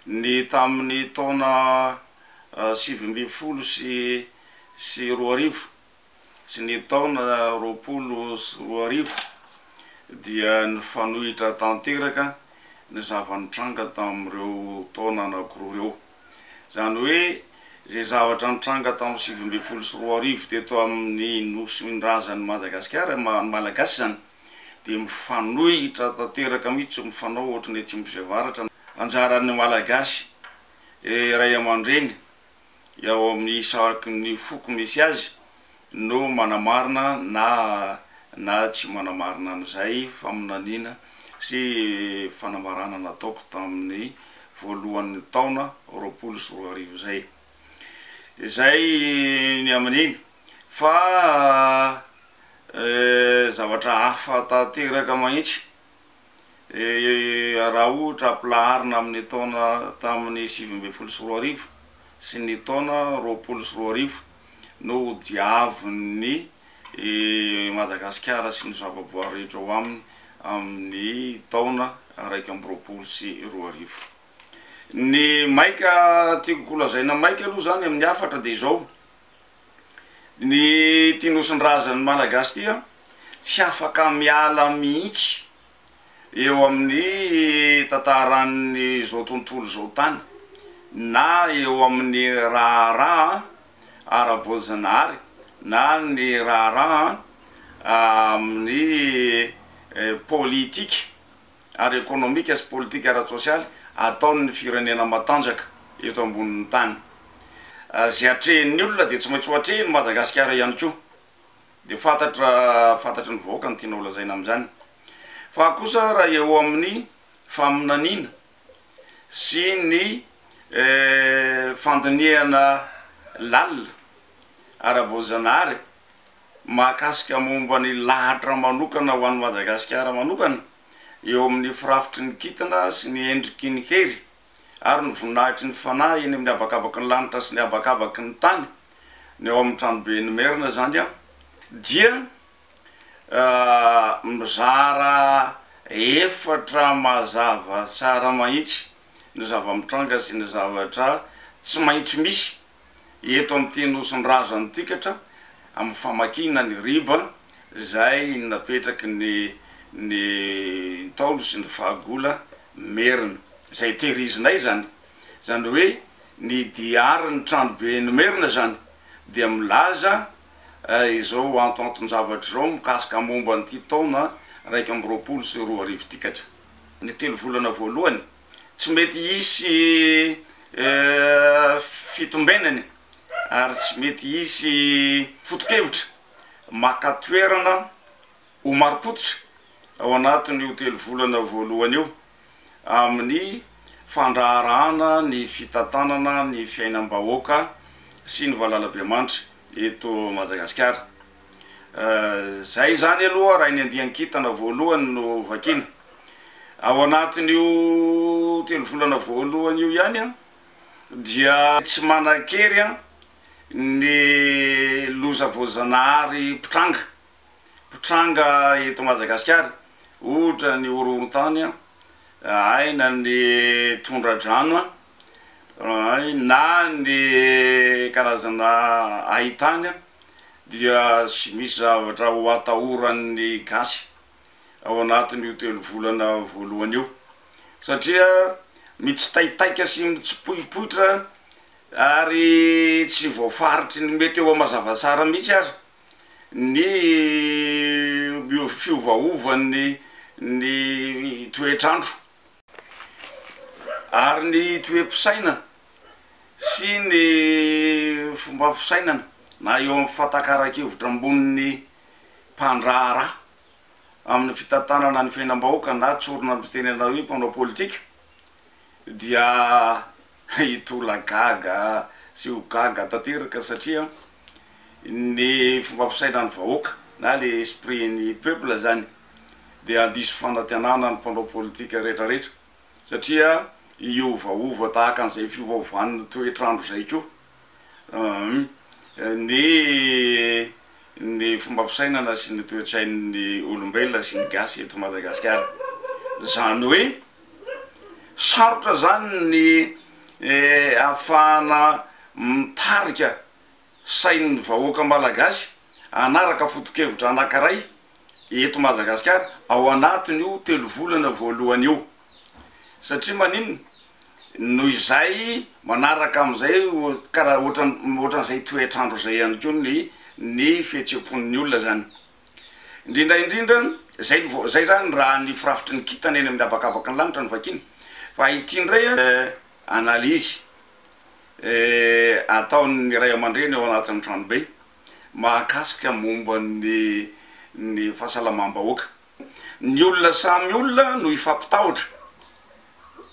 ny tamin'ny taona 2010 sy 2010 sy ny taona 2010 dia nyfanohitra tanteraka ny zava-nitranga tamin'ireo taona anankiroa reo. Zany hoe zay zavatra nitranga tamin'ny 2010 sy 2010 teto amin'ny nosy ny razan'ny Madagasikara malagasy zany dia mifanohitra tanteraka mihitsy mifanao ohatran'ny atsimo sy avaratra. Anjaran'ny malagasy ray aman-dreny eo amin'ny isaky ny foko misy azy no manamarina na tsy manamarina an'izay faminaniana sy fanamarana nataoko tamin'ny voalohan'ny taona 2010 sy 2010 zay. Izay ny amin'iny fa zavatra hafa tanteraka mahitsy raha ohatra ampilaharina amin'ny taona tamin'ny 2010 sy 2010 sy ny taona 2010 sy 2010 no diavin'ny Madagasikara sy ny zavaboary rehetra ao aminy amin'ny taona 2010 sy 2010. Ny maika tiako lazaina maika aloha zany amin'ny hafatra dia izao: ny tinosyn-drazan'ny malagasy tia tsy afaka miala mihitsy eo amin'ny tantaran'ny zao tontolo zao tany na eo amin'ny raharaha ara-boajanahary na ny raharaha amin'ny politika ary ekonomika sy politika ara-tsosialy ataon'ny firenena matanjaka eto ambonin'ny tany. Zay atrehin'ny olona dia tsy maintsy ho atrehiny Madagasikara ihany koa, dia fantatry ny vahoaka ny tiana ho lazaina amin'izany. Fa kosa raha eo amin'ny faminaniana sy ny fandinihana lalina ara-boajanahary mahakasika momba ny lahatra manokana ho an'ny Madagasikara manokana eo amin'ny firafitry ny kintana sy ny endriky ny hery ary ny voninahitry ny fanahy eny amin'ny habakabaky ny lanitra sy ny habakabaky ny tany ny eo amin'ny tranobe ny merina zany dia mizara efatra mazava tsara mahitsy ny zava-mitranga sy ny zavatra tsy maintsy misy eto amin'ity nosy ny razany tikatra amin'ny famakina ny riba zay napetraky ny taolo sy ny fahagola merina zay tehirizinay zany. Zany hoe ny diary ny tranobe ny merina zany dia milaza izao antoantony zavatra zao mikasika momba n'ity taona 2010 sy 2010 tikatra. Ny telo volana voalohany tsy mety hisy fitombenany ary tsy mety hisy foto-kevitra makatoerana ho marim-pototra ao anatin'io telo volana voalohany io amin'ny fandraharahana ny fitantanana ny fiainam-bahoaka sy ny valala-beamanitra eto Madagasikara. Zay zany aloha raha ny andian-kintana voalohany no vakina. Ao anatin'io telo volana voalohany io ihany dia tsy manan-kery ny loza voajanahary pitranga eto Madagasikara, ohatra ny horohorontany aina ny tondra-drano na ny karazana ahitany dia sy misy zavatra ho atahoran'ny gasy ao anatin'io telo volana voalohany io, satria mitsitaitaika sy mitsipoipoitra ary tsy voafaritry ny mety eo amazavatsara mihitsy ary ny fiovaovan'ny toetrandro ary ny toe-pisaina sy ny fomba fisainana na eo amin'ny fahatakara-kevitra ambonin'ny mpandraharaha amin'ny fitantanana ny fiainam-bahoaka na tsorona ny fitenena hoe mpanao politika dia hitola gaga sy ho gaga tanteraka, satria ny fomba fisainan'ny vahoaka na le esprit ny peuple zany dia handiso fanantenana ny mpanao politika rehetrarehetra, satria iovaova tahaka an'izay fiovaovan'ny toetrandro zay koa ny fomba fisainana sy ny toe-tsain'ny olombelona sy ny gasy eto Madagasikara. Zany hoe sarotra zany ny ahafahana mitarika sain'ny vahoaka malagasy anaraka fotokevitra anankiray eto Madagasikara ao anatin'io 3 volana voalohany io satria maninona noho izay manaraka am'izay karaha ohatran'izay toetrandro zay ihany koa ny fihetsepon'ny olona zany indrindra zay zany raha ny firafitry ny kitana eny amin'ny abakabaky ny lanitra ny vakiny fa ity ndray analizy ataon'ny ray aman-dreny ao anatin'ny tranobe mahakasika momba ny fahasalamam-bahoaka ny olona samy olona no ifampitahotra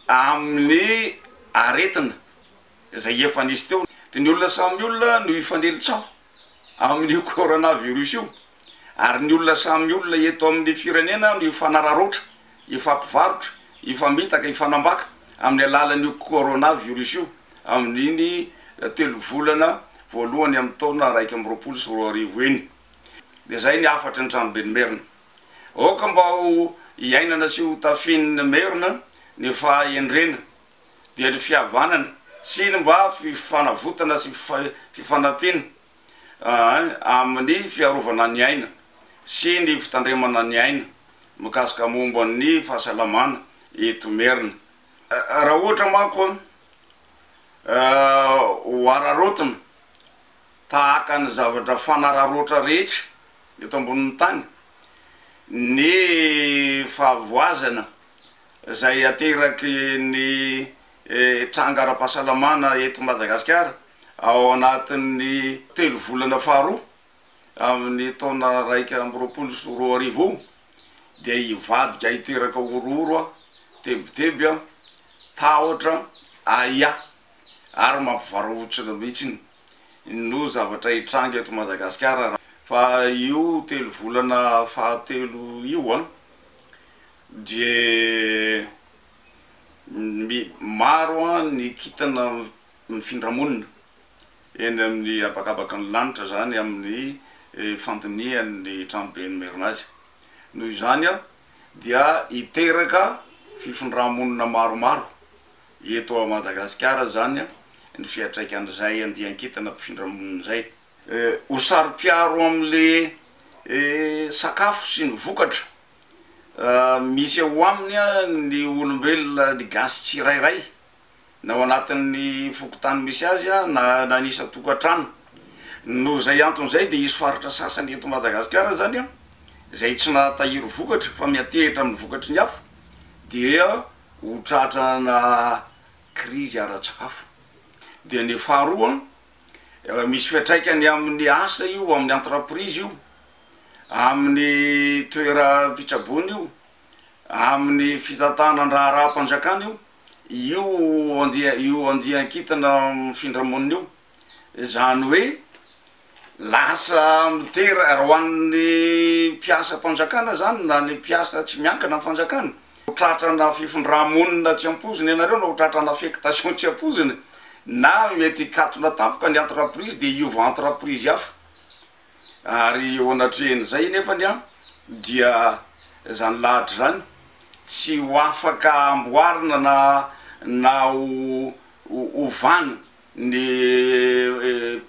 amin'ny aretina zay efa nisy teo de ny olona samy olona no ifanelitsao amin'ny coronavirus io ary ny olona samy olona eto amin'ny firenena no ifanararotra ifampivarotra ifamitaka ifanambaka amin'ny alalan'io coronavirus io amin'iny 3 volana voalohany amin'ny taona 2020 eny de zay ny afatry ny tranobe ny merina oka mba ho iainana sy ho tafin'ny merina ny fahendrena dia ny fihavanana sy ny mba fifanavotana sy fifanapina amin'ny fiarovana ny aina sy ny fitandremana ny aina mikasika momba ny fahasalamana eto merina raha ohatra manko hoararotana tahaka ny zavatra fanararotra rehetra eto ambonin'ny tany ny fahavoazana zay ateraky ny tranga ara-pahasalamana eto Madagasikara ao anatin'ny 3 volana faharoa amin'ny taona 2020 dia ivadika iteraka ororo tebiteby tahotra aia ary mampivarotsina mihitsiny no zavatra hitranga eto Madagasikara fa io 3 volana fahatelo io dia maro ny kitana mifindramonina eny amin'ny abakabaky ny lanitra zany amin'ny fandinihan'ny tranoben'ny merinazy noho izany dia iteraka fifindramonina maromaro eto a Madagasikara zany ny fiatraikan'izay andian-kitana mpifindramonina zay ho saro-piaro am'le sakafo sy ny vokatra misy ao aminy ny olombelona ny gasy tsirairay na ao anatin'ny fokotany misy azy na nanisa tokatrano no zay anton'izay de izy faritra sasany eto Madagasikara zany zay tsy natahiry vokatra fa miatehitra amin'ny vokatry ny hafa dia ho tratrana krizy ara-tsakafo dia ny faharoa misy fiatraikany amin'ny asa io amin'ny entreprise io amin'ny toera pitsaboany io amin'ny fitatana raha raha-mpanjakana io andian-kitana mifindramonina io zany hoe lasa mitera roan'ny mpiasa mpanjakana zany na ny mpiasa tsy miankana amin'ny fanjakana hotratrana fifindramonina tsy ampoziny ianareo na hotratrana affectation tsy ampoziny na mety katona tampoka ny entreprise de iova entreprise hafa ary eo anatrehan'izay nefany dia zany lahatra zany tsy ho afaka amboarina na ovana ny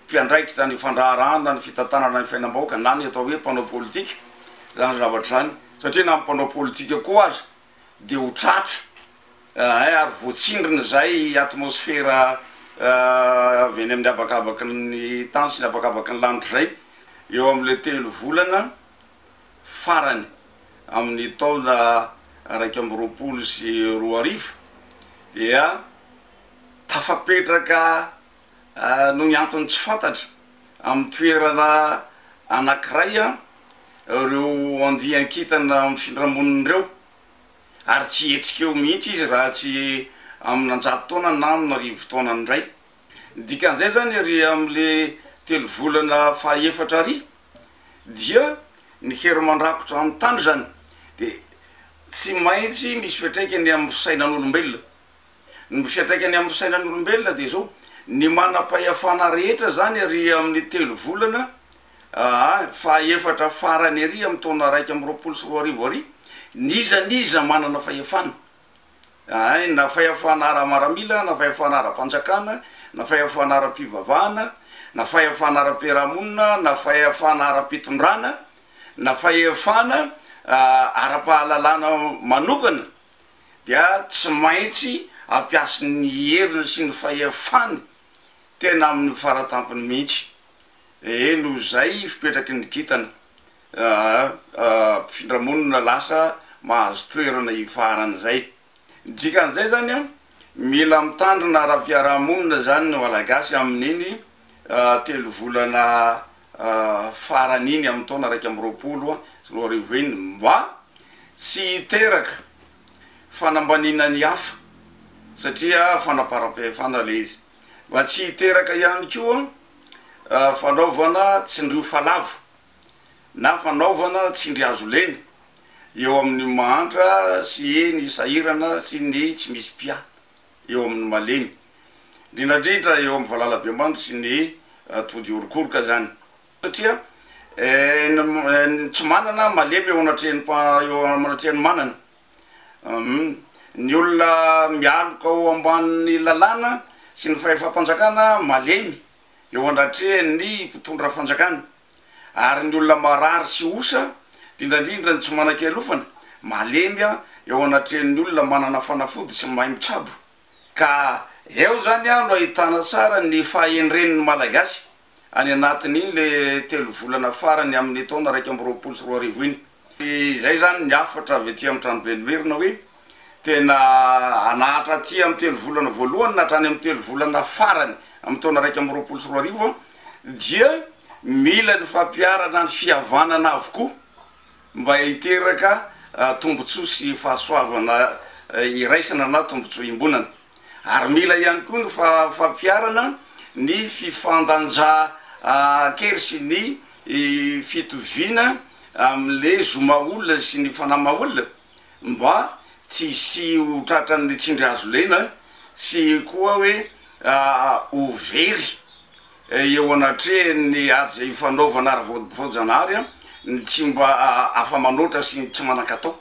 mpiandraikitra ny fandraharana ny fitantanana ny fiainam-bahoaka na ny atao hoe mpanao politika zany zavatra zany satria na mpanao politika koa azy de ho tratra ary voatsindrina zay atmosfera avy eny amin'ny abakabaky ny tany sy ny abakabaky ny lanitra zay eo am'le 3 volana farany amin'ny taona 2020 dia tafapetraka no ny antony tsy fantatra amin'ny toerana anankiray reo andian-kitana mifindramonin'ireo ary tsy hetsika eo mihitsy izy raha tsy amin'ny 100 taona na amin'ny 1000 taona ndray dikan'izay zany ry am'le 3 volana fahaefatra ary dia ny hery mandrakotra amin'ny tany zany de tsy maintsy misy fiatraikany amin'ny fisainan'olombelona ny fiatraikany amin'ny fisainan'olombelona de zao ny manam-pahefana rehetra zany ary amin'ny 3 volana fahaefatra farany ary amin'ny taona 2020 ary niza manana fahefana ay na fahefana ara-maramila na fahefana ara-panjakana na fahefana ara-pivavahana na fahefana ara-piarahamonina na fahefana ara-pitondrana na fahefana ara-pahalalana manokana dia tsy maintsy ampiasy ny heriny sy ny fahefany tena amin'ny faratampony mihitsy noho zay fipetraky ny gitana mpifindramonina lasa mahazo toerana ifaran'izay dikan'izay zany a mila mitandrina ara-piarahamonina zany ny malagasy amin'iny 3 volana faran'iny amin'ny taona 120 sy 20 iny mba tsy hiteraka fanambanina ny hafa satria fanaparam-pahefana le izy mba tsy hiteraka ihany koa fanaovana tsindrio falavo na fanaovana tsindry azo lena eo amin'ny mahantra sy ny sahirana sy ny tsy misy pia eo amin'ny malemy indrindrandrindra eo amin'ny valalabeamandry sy ny tody orokoroka zany satria tsy manana malemy eo anatrehany manana ny olona mialoka ao ambanin'ny lalàna sy ny fahefam-panjakana malemy eo anatrehany mpitondra fanjakana ary ny olona marary sy osa indrindrandrindra tsy manan-kealofana malemy a eo anatrehan'ny olona manana fanafody sy mahay mitsabo ka eo zany a no ahitana tsara ny fahendreniny malagasy any anatin'iny le 3 volana farany amin'ny taona 120 sy 20 iny zay zany ny afatra avy aty amin'ny tranobenimberina hoe tena anahatra aty amin'ny 3 volana voalohany na hatrany amin'ny 3 volana farany amin'ny taona 120 sy 20 dia mila ny fampiarana ny fihavanana avokoa mba hiteraka tombotsoa sy fahasoavana iraisana na tombotsoa imbonana ary mila ihany koa ny fampiarana ny fifandanja kery sy ny fitovina amin'le zoma olona sy ny fanama olona mba tsy sy ho tratran'ny tsindry azo lena sy koa hoe overy eo anatrehany ady zay fanaovana ara-voajanahary ny tsy mba afa-manoatra sy tsy manan-katao